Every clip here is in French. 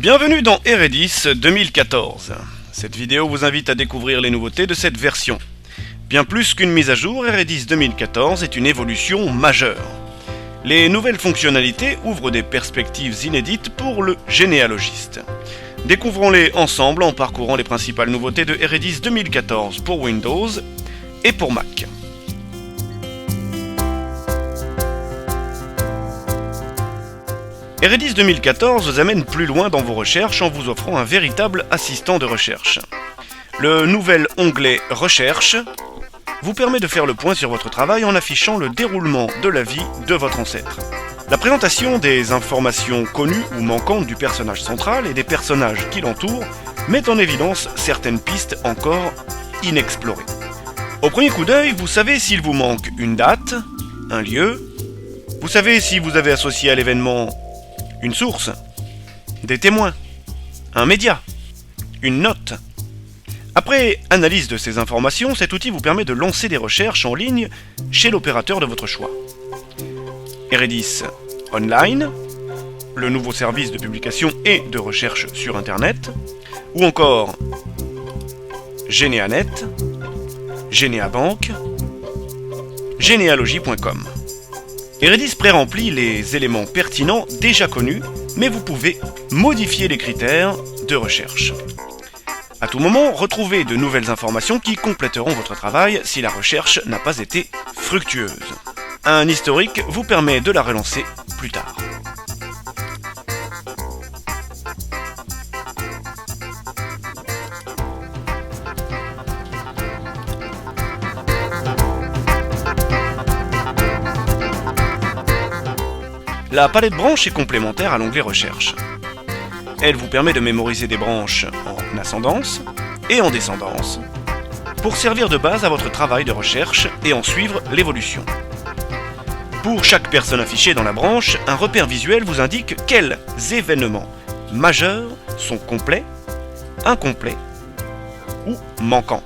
Bienvenue dans Eredis 2014. Cette vidéo vous invite à découvrir les nouveautés de cette version. Bien plus qu'une mise à jour, Eredis 2014 est une évolution majeure. Les nouvelles fonctionnalités ouvrent des perspectives inédites pour le généalogiste. Découvrons-les ensemble en parcourant les principales nouveautés de Eredis 2014 pour Windows et pour Mac. Eredis 2014 vous amène plus loin dans vos recherches en vous offrant un véritable assistant de recherche. Le nouvel onglet « Recherche » vous permet de faire le point sur votre travail en affichant le déroulement de la vie de votre ancêtre. La présentation des informations connues ou manquantes du personnage central et des personnages qui l'entourent met en évidence certaines pistes encore inexplorées. Au premier coup d'œil, vous savez s'il vous manque une date, un lieu, vous savez si vous avez associé à l'événement une source, des témoins, un média, une note. Après analyse de ces informations, cet outil vous permet de lancer des recherches en ligne chez l'opérateur de votre choix. Eredis Online, le nouveau service de publication et de recherche sur Internet, ou encore Généanet, Généabank, Généalogie.com. Eredis pré-remplit les éléments pertinents déjà connus, mais vous pouvez modifier les critères de recherche. À tout moment, retrouvez de nouvelles informations qui compléteront votre travail si la recherche n'a pas été fructueuse. Un historique vous permet de la relancer plus tard. La palette branches est complémentaire à l'onglet Recherche. Elle vous permet de mémoriser des branches en ascendance et en descendance pour servir de base à votre travail de recherche et en suivre l'évolution. Pour chaque personne affichée dans la branche, un repère visuel vous indique quels événements majeurs sont complets, incomplets ou manquants.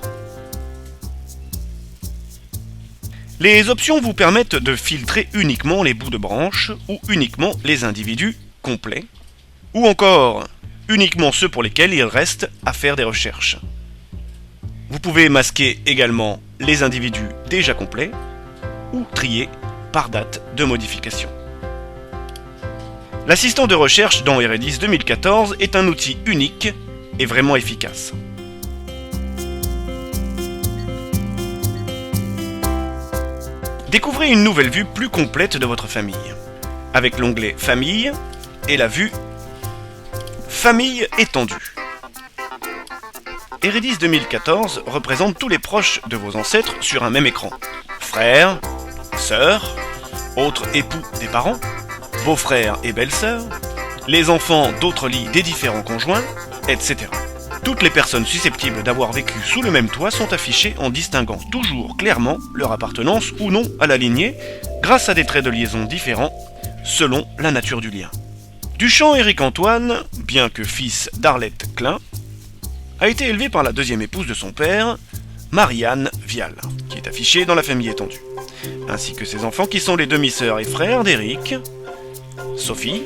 Les options vous permettent de filtrer uniquement les bouts de branche ou uniquement les individus complets, ou encore uniquement ceux pour lesquels il reste à faire des recherches. Vous pouvez masquer également les individus déjà complets ou trier par date de modification. L'assistant de recherche dans Eredis 2014 est un outil unique et vraiment efficace. Découvrez une nouvelle vue plus complète de votre famille, avec l'onglet Famille et la vue Famille étendue. Eredis 2014 représente tous les proches de vos ancêtres sur un même écran. Frères, sœurs, autres époux des parents, beaux-frères et belles-sœurs, les enfants d'autres lits des différents conjoints, etc. Toutes les personnes susceptibles d'avoir vécu sous le même toit sont affichées en distinguant toujours clairement leur appartenance ou non à la lignée grâce à des traits de liaison différents selon la nature du lien. Duchamp Éric Antoine, bien que fils d'Arlette Klein, a été élevé par la deuxième épouse de son père, Marianne Vial, qui est affichée dans la famille étendue, ainsi que ses enfants qui sont les demi-sœurs et frères d'Éric, Sophie,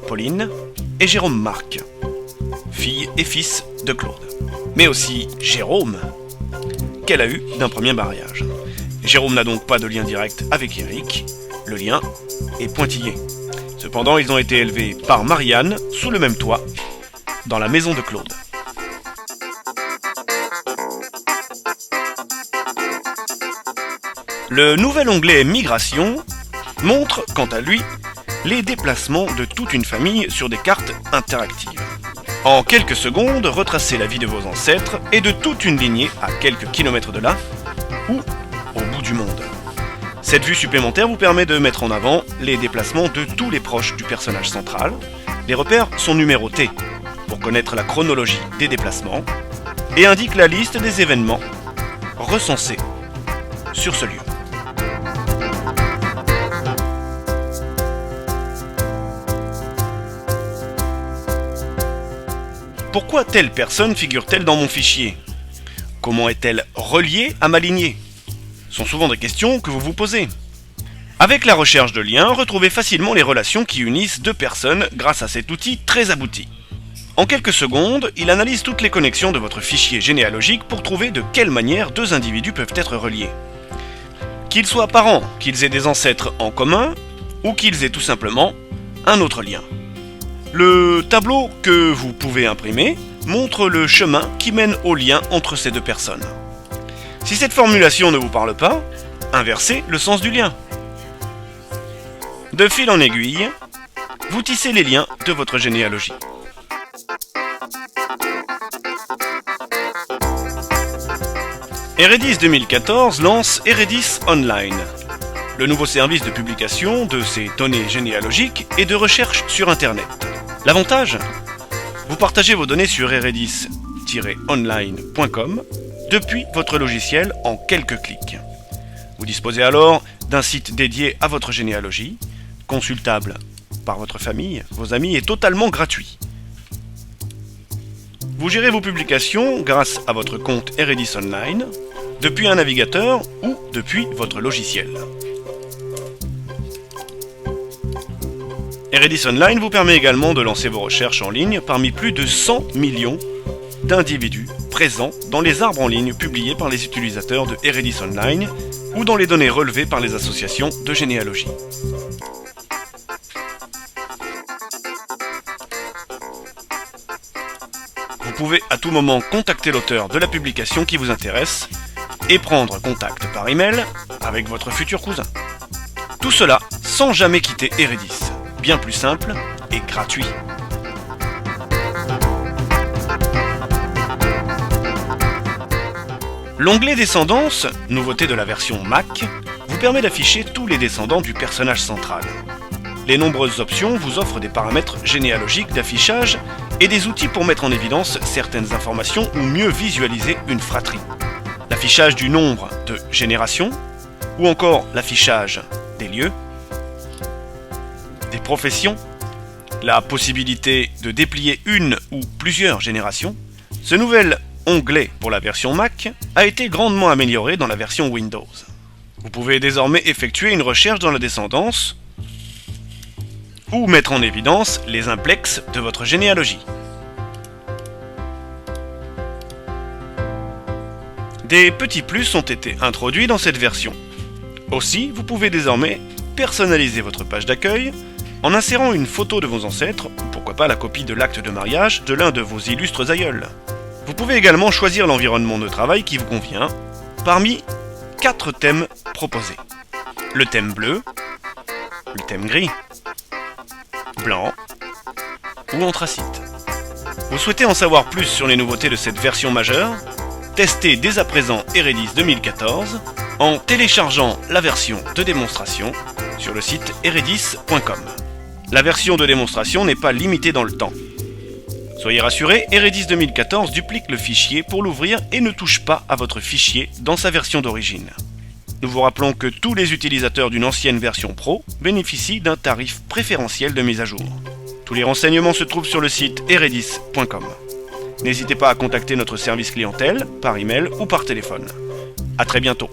Pauline et Jérôme Marc, fille et fils de Claude, mais aussi Jérôme, qu'elle a eu d'un premier mariage. Jérôme n'a donc pas de lien direct avec Éric, le lien est pointillé. Cependant, ils ont été élevés par Marianne sous le même toit, dans la maison de Claude. Le nouvel onglet Migration montre, quant à lui, les déplacements de toute une famille sur des cartes interactives. En quelques secondes, retracez la vie de vos ancêtres et de toute une lignée à quelques kilomètres de là, ou au bout du monde. Cette vue supplémentaire vous permet de mettre en avant les déplacements de tous les proches du personnage central. Les repères sont numérotés pour connaître la chronologie des déplacements et indiquent la liste des événements recensés sur ce lieu. Pourquoi telle personne figure-t-elle dans mon fichier? Comment est-elle reliée à ma lignée? Sont souvent des questions que vous vous posez. Avec la recherche de liens, retrouvez facilement les relations qui unissent deux personnes grâce à cet outil très abouti. En quelques secondes, il analyse toutes les connexions de votre fichier généalogique pour trouver de quelle manière deux individus peuvent être reliés. Qu'ils soient parents, qu'ils aient des ancêtres en commun, ou qu'ils aient tout simplement un autre lien. Le tableau que vous pouvez imprimer montre le chemin qui mène au lien entre ces deux personnes. Si cette formulation ne vous parle pas, inversez le sens du lien. De fil en aiguille, vous tissez les liens de votre généalogie. Eredis 2014 lance Eredis Online, le nouveau service de publication de ces données généalogiques et de recherche sur Internet. L'avantage ? Vous partagez vos données sur eredis-online.com depuis votre logiciel en quelques clics. Vous disposez alors d'un site dédié à votre généalogie, consultable par votre famille, vos amis et totalement gratuit. Vous gérez vos publications grâce à votre compte Eredis Online, depuis un navigateur ou depuis votre logiciel. Eredis Online vous permet également de lancer vos recherches en ligne parmi plus de 100 millions d'individus présents dans les arbres en ligne publiés par les utilisateurs de Eredis Online ou dans les données relevées par les associations de généalogie. Vous pouvez à tout moment contacter l'auteur de la publication qui vous intéresse et prendre contact par email avec votre futur cousin. Tout cela sans jamais quitter Eredis. Bien plus simple et gratuit. L'onglet Descendance, nouveauté de la version Mac, vous permet d'afficher tous les descendants du personnage central. Les nombreuses options vous offrent des paramètres généalogiques d'affichage et des outils pour mettre en évidence certaines informations ou mieux visualiser une fratrie. L'affichage du nombre de générations, ou encore l'affichage des lieux, des professions, la possibilité de déplier une ou plusieurs générations. Ce nouvel onglet pour la version Mac a été grandement amélioré dans la version Windows. Vous pouvez désormais effectuer une recherche dans la descendance ou mettre en évidence les implexes de votre généalogie. Des petits plus ont été introduits dans cette version. Aussi, vous pouvez désormais personnaliser votre page d'accueil en insérant une photo de vos ancêtres, ou pourquoi pas la copie de l'acte de mariage de l'un de vos illustres aïeuls. Vous pouvez également choisir l'environnement de travail qui vous convient, parmi 4 thèmes proposés. Le thème bleu, le thème gris, blanc ou anthracite. Vous souhaitez en savoir plus sur les nouveautés de cette version majeure ? Testez dès à présent Eredis 2014 en téléchargeant la version de démonstration sur le site eredis.com. La version de démonstration n'est pas limitée dans le temps. Soyez rassurés, Eredis 2014 duplique le fichier pour l'ouvrir et ne touche pas à votre fichier dans sa version d'origine. Nous vous rappelons que tous les utilisateurs d'une ancienne version Pro bénéficient d'un tarif préférentiel de mise à jour. Tous les renseignements se trouvent sur le site eredis.com. N'hésitez pas à contacter notre service clientèle par email ou par téléphone. À très bientôt.